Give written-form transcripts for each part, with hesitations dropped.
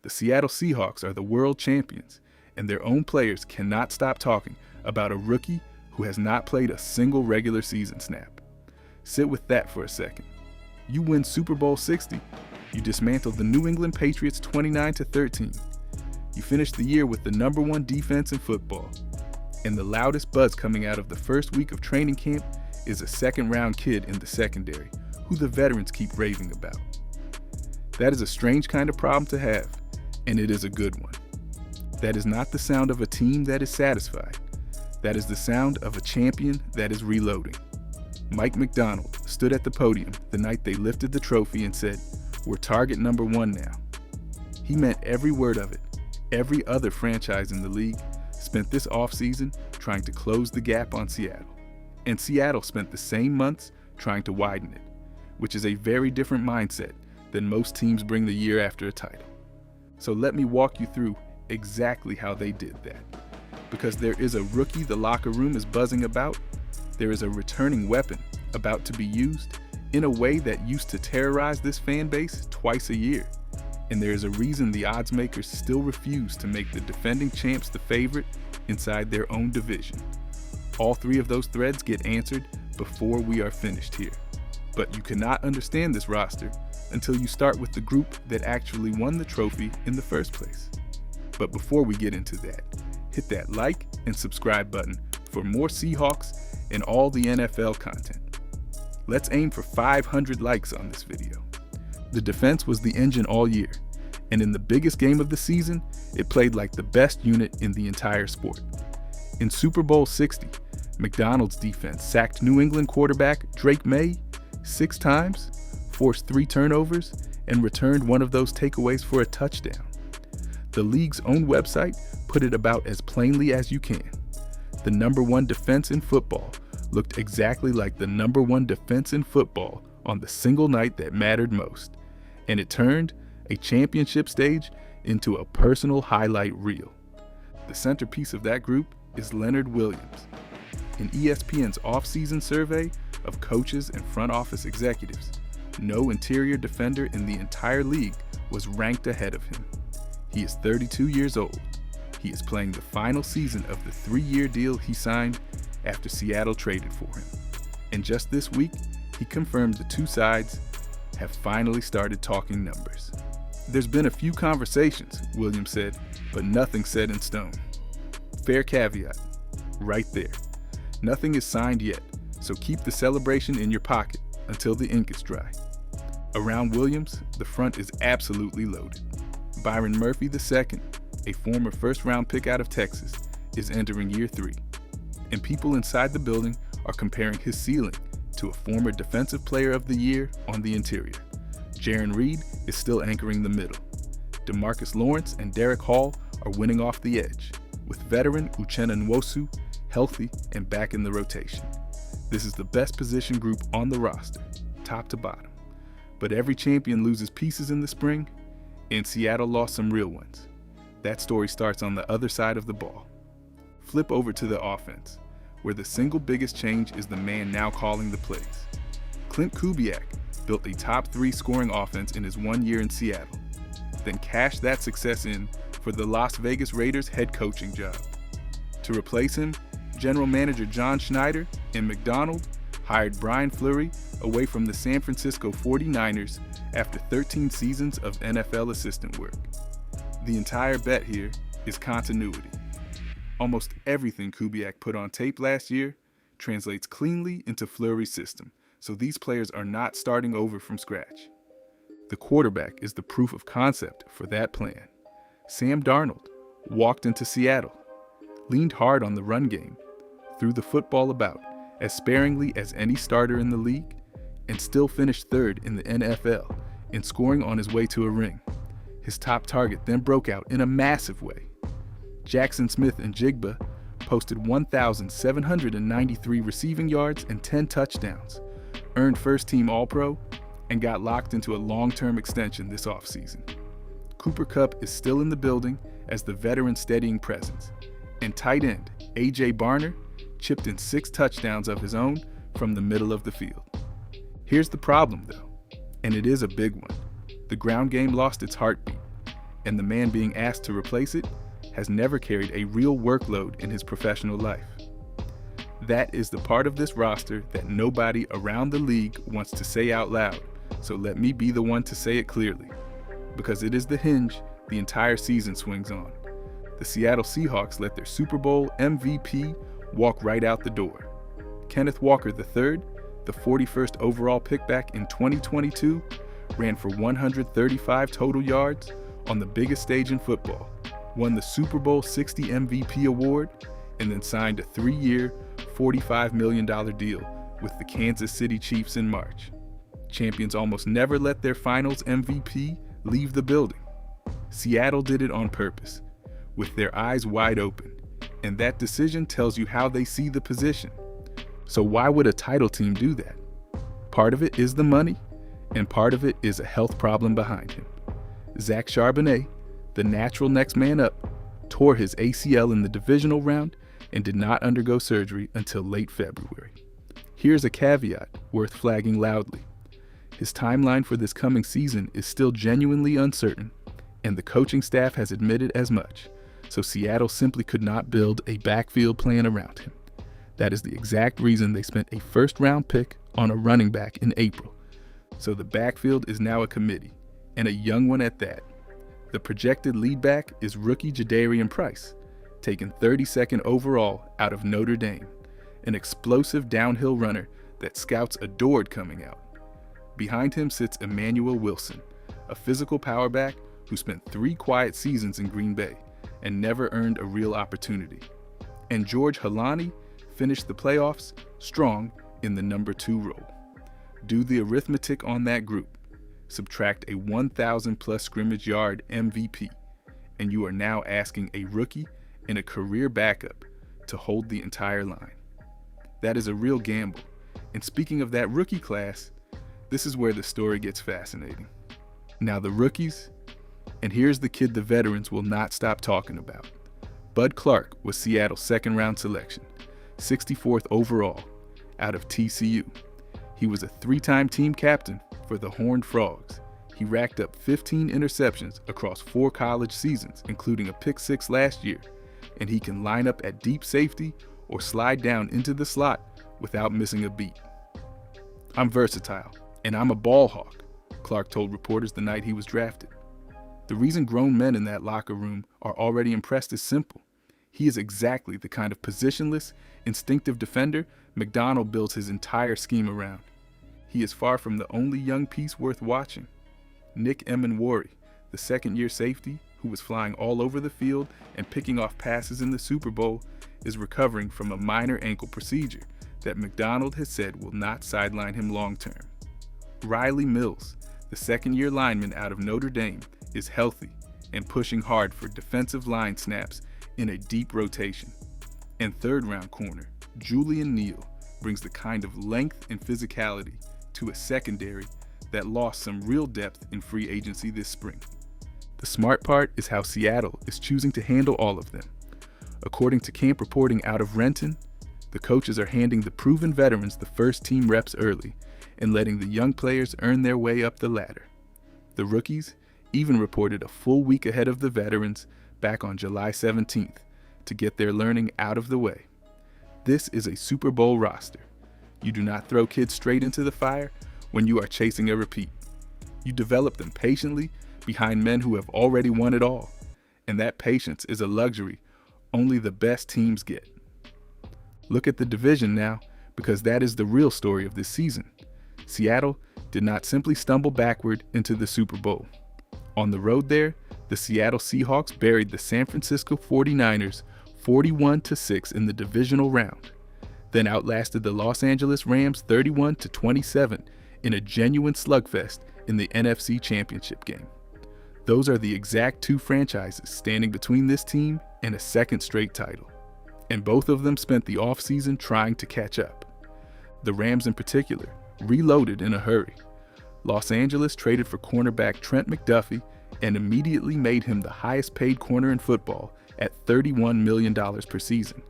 The Seattle Seahawks are the world champions, and their own players cannot stop talking about a rookie who has not played a single regular season snap. Sit with that for a second. You win Super Bowl 60. You dismantle the New England Patriots 29-13. You finish the year with the #1 defense in football. And the loudest buzz coming out of the first week of training camp is a second-round kid in the secondary, who the veterans keep raving about. That is a strange kind of problem to have, and it is a good one. That is not the sound of a team that is satisfied. That is the sound of a champion that is reloading. Mike Macdonald stood at the podium the night they lifted the trophy and said, "We're target #1 now." He meant every word of it. Every other franchise in the league spent this offseason trying to close the gap on Seattle. And Seattle spent the same months trying to widen it, which is a very different mindset than most teams bring the year after a title. So let me walk you through exactly how they did that. Because there is a rookie the locker room is buzzing about, there is a returning weapon about to be used in a way that used to terrorize this fan base twice a year. And there is a reason the odds makers still refuse to make the defending champs the favorite inside their own division. All three of those threads get answered before we are finished here. But you cannot understand this roster until you start with the group that actually won the trophy in the first place. But before we get into that, hit that like and subscribe button for more Seahawks and all the NFL content. Let's aim for 500 likes on this video. The defense was the engine all year, and in the biggest game of the season, it played like the best unit in the entire sport. In Super Bowl 60, Macdonald's defense sacked New England quarterback Drake May 6 times, forced 3 turnovers, and returned one of those takeaways for a touchdown. The league's own website put it about as plainly as you can. The #1 defense in football looked exactly like the #1 defense in football on the single night that mattered most, and it turned a championship stage into a personal highlight reel. The centerpiece of that group is Leonard Williams. In ESPN's off-season survey of coaches and front office executives, no interior defender in the entire league was ranked ahead of him. He is 32 years old. He is playing the final season of the 3-year deal he signed after Seattle traded for him. And just this week, he confirmed the two sides have finally started talking numbers. "There's been a few conversations," Williams said, "but nothing set in stone." Fair caveat, right there. Nothing is signed yet, so keep the celebration in your pocket until the ink is dry. Around Williams, the front is absolutely loaded. Byron Murphy II, a former first-round pick out of Texas, is entering year 3. And people inside the building are comparing his ceiling to a former Defensive Player of the Year on the interior. Jaron Reed is still anchoring the middle. DeMarcus Lawrence and Derek Hall are winning off the edge, with veteran Uchenna Nwosu healthy and back in the rotation. This is the best position group on the roster, top to bottom. But every champion loses pieces in the spring, and Seattle lost some real ones. That story starts on the other side of the ball. Flip over to the offense, where the single biggest change is the man now calling the plays. Clint Kubiak built a top 3 scoring offense in his 1 year in Seattle, then cashed that success in for the Las Vegas Raiders head coaching job. To replace him, general manager John Schneider and Macdonald hired Brian Fleury away from the San Francisco 49ers after 13 seasons of NFL assistant work. The entire bet here is continuity. Almost everything Kubiak put on tape last year translates cleanly into Fleury's system, so these players are not starting over from scratch. The quarterback is the proof of concept for that plan. Sam Darnold walked into Seattle, leaned hard on the run game, threw the football about as sparingly as any starter in the league, and still finished 3rd in the NFL in scoring on his way to a ring. His top target then broke out in a massive way. Jackson Smith and Jigba posted 1,793 receiving yards and 10 touchdowns, earned first-team All-Pro, and got locked into a long-term extension this offseason. Cooper Kupp is still in the building as the veteran steadying presence, and tight end A.J. Barner chipped in 6 touchdowns of his own from the middle of the field. Here's the problem, though, and it is a big one. The ground game lost its heartbeat. and the man being asked to replace it has never carried a real workload in his professional life. That is the part of this roster that nobody around the league wants to say out loud, so let me be the one to say it clearly, because it is the hinge the entire season swings on. The Seattle Seahawks let their Super Bowl MVP walk right out the door. Kenneth Walker III, the 41st overall pick back in 2022, ran for 135 total yards on the biggest stage in football, won the Super Bowl 60 MVP award, and then signed a 3-year, $45 million deal with the Kansas City Chiefs in March. Champions almost never let their finals MVP leave the building. Seattle did it on purpose, with their eyes wide open, and that decision tells you how they see the position. So why would a title team do that? Part of it is the money, and part of it is a health problem behind him. Zach Charbonnet, the natural next man up, tore his ACL in the divisional round and did not undergo surgery until late February. Here's a caveat worth flagging loudly. His timeline for this coming season is still genuinely uncertain, and the coaching staff has admitted as much, so Seattle simply could not build a backfield plan around him. That is the exact reason they spent a first-round pick on a running back in April. So the backfield is now a committee, and a young one at that. The projected lead back is rookie Jadarian Price, taken 32nd overall out of Notre Dame, an explosive downhill runner that scouts adored coming out. Behind him sits Emmanuel Wilson, a physical power back who spent 3 quiet seasons in Green Bay and never earned a real opportunity. And George Halani finished the playoffs strong in the number 2 role. Do the arithmetic on that group. Subtract a 1,000-plus scrimmage yard MVP, and you are now asking a rookie and a career backup to hold the entire line. That is a real gamble. And speaking of that rookie class, this is where the story gets fascinating. Now the rookies, and here's the kid the veterans will not stop talking about. Bud Clark was Seattle's second-round selection, 64th overall, out of TCU. He was a 3-time team captain for the Horned Frogs. He racked up 15 interceptions across 4 college seasons, including a pick-6 last year, and he can line up at deep safety or slide down into the slot without missing a beat. I'm versatile, and I'm a ball hawk, Clark told reporters the night he was drafted. The reason grown men in that locker room are already impressed is simple. He is exactly the kind of positionless, instinctive defender McDonald builds his entire scheme around. He is far from the only young piece worth watching. Nick Emenwari, the second-year safety who was flying all over the field and picking off passes in the Super Bowl, is recovering from a minor ankle procedure that McDonald has said will not sideline him long-term. Riley Mills, the second-year lineman out of Notre Dame, is healthy and pushing hard for defensive line snaps in a deep rotation. And third-round corner, Julian Neal, brings the kind of length and physicality to a secondary that lost some real depth in free agency this spring. The smart part is how Seattle is choosing to handle all of them. According to camp reporting out of Renton, the coaches are handing the proven veterans the first team reps early and letting the young players earn their way up the ladder. The rookies even reported a full week ahead of the veterans back on July 17th to get their learning out of the way. This is a Super Bowl roster. You do not throw kids straight into the fire when you are chasing a repeat. You develop them patiently behind men who have already won it all, and that patience is a luxury only the best teams get. Look at the division now, because that is the real story of this season. Seattle did not simply stumble backward into the Super Bowl. On the road there, the Seattle Seahawks buried the San Francisco 49ers 41-6 in the divisional round, then outlasted the Los Angeles Rams 31-27 in a genuine slugfest in the NFC Championship game. Those are the exact 2 franchises standing between this team and a second straight title, and both of them spent the offseason trying to catch up. The Rams in particular reloaded in a hurry. Los Angeles traded for cornerback Trent McDuffie and immediately made him the highest paid corner in football at $31 million per season,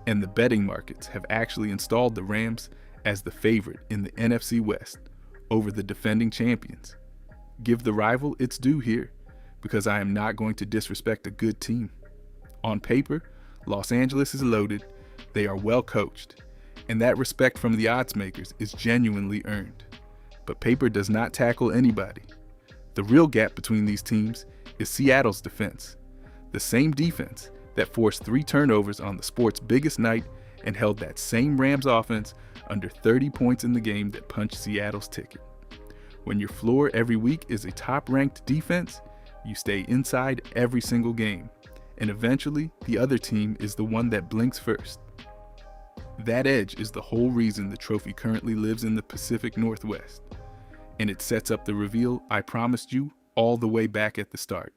and the betting markets have actually installed the Rams as the favorite in the NFC West over the defending champions. Give the rival its due here, because I am not going to disrespect a good team. On paper, Los Angeles is loaded, they are well coached, and that respect from the odds makers is genuinely earned. But paper does not tackle anybody. The real gap between these teams is Seattle's defense. The same defense that forced 3 turnovers on the sport's biggest night and held that same Rams offense under 30 points in the game that punched Seattle's ticket. When your floor every week is a top-ranked defense, you stay inside every single game, and eventually the other team is the one that blinks first. That edge is the whole reason the trophy currently lives in the Pacific Northwest, and it sets up the reveal I promised you all the way back at the start.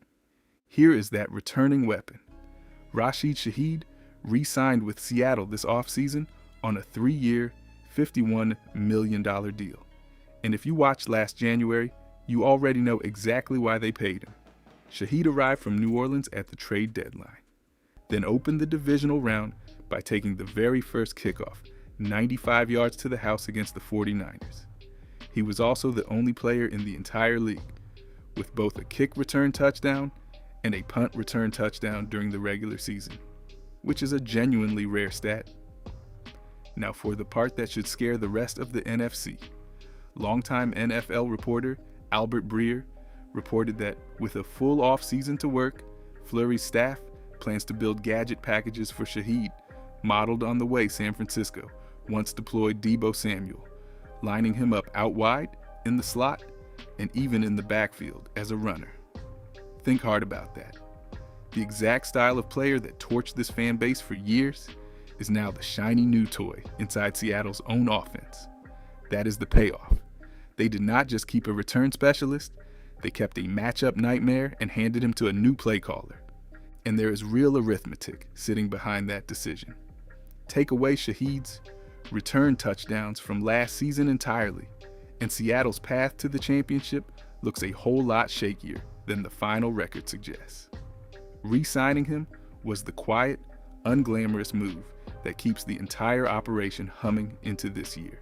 Here is that returning weapon. Rashid Shahed re-signed with Seattle this offseason on a 3-year, $51 million deal. And if you watched last January, you already know exactly why they paid him. Shahed arrived from New Orleans at the trade deadline, then opened the divisional round by taking the very first kickoff, 95 yards to the house against the 49ers. He was also the only player in the entire league with both a kick return touchdown and a punt return touchdown during the regular season, which is a genuinely rare stat. Now for the part that should scare the rest of the NFC. Longtime NFL reporter Albert Breer reported that with a full off-season to work, Fleury's staff plans to build gadget packages for Shahed, modeled on the way San Francisco once deployed Deebo Samuel, lining him up out wide, in the slot, and even in the backfield as a runner. Think hard about that. The exact style of player that torched this fan base for years is now the shiny new toy inside Seattle's own offense. That is the payoff. They did not just keep a return specialist, they kept a matchup nightmare and handed him to a new play caller. And there is real arithmetic sitting behind that decision. Take away Shahed's return touchdowns from last season entirely, and Seattle's path to the championship looks a whole lot shakier than the final record suggests. Re-signing him was the quiet, unglamorous move that keeps the entire operation humming into this year.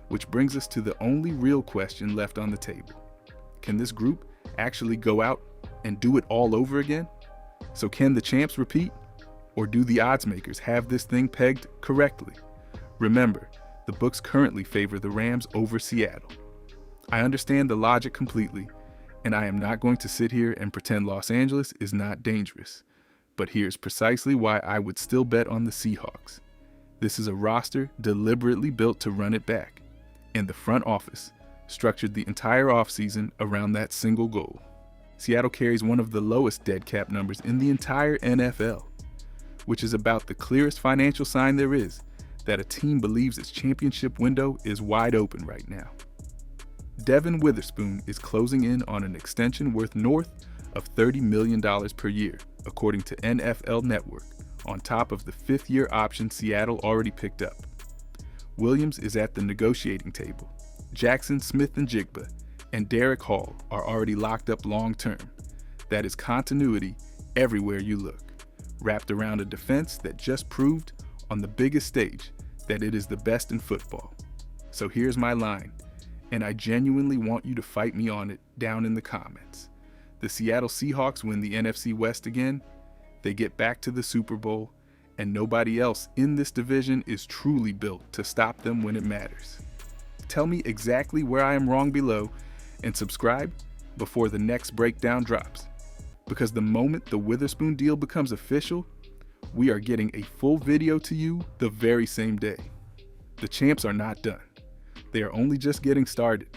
Which brings us to the only real question left on the table. Can this group actually go out and do it all over again? So can the champs repeat? Or do the odds makers have this thing pegged correctly? Remember, the books currently favor the Rams over Seattle. I understand the logic completely, and I am not going to sit here and pretend Los Angeles is not dangerous. But here's precisely why I would still bet on the Seahawks. This is a roster deliberately built to run it back, and the front office structured the entire offseason around that single goal. Seattle carries one of the lowest dead cap numbers in the entire NFL, which is about the clearest financial sign there is that a team believes its championship window is wide open right now. Devin Witherspoon is closing in on an extension worth north of $30 million per year, according to NFL Network, on top of the 5th-year option Seattle already picked up. Williams is at the negotiating table. Jackson Smith-Njigba and Derek Hall are already locked up long-term. That is continuity everywhere you look, wrapped around a defense that just proved on the biggest stage that it is the best in football. So here's my line, and I genuinely want you to fight me on it down in the comments. The Seattle Seahawks win the NFC West again, they get back to the Super Bowl, and nobody else in this division is truly built to stop them when it matters. Tell me exactly where I am wrong below, and subscribe before the next breakdown drops. Because the moment the Witherspoon deal becomes official, we are getting a full video to you the very same day. The champs are not done. They are only just getting started.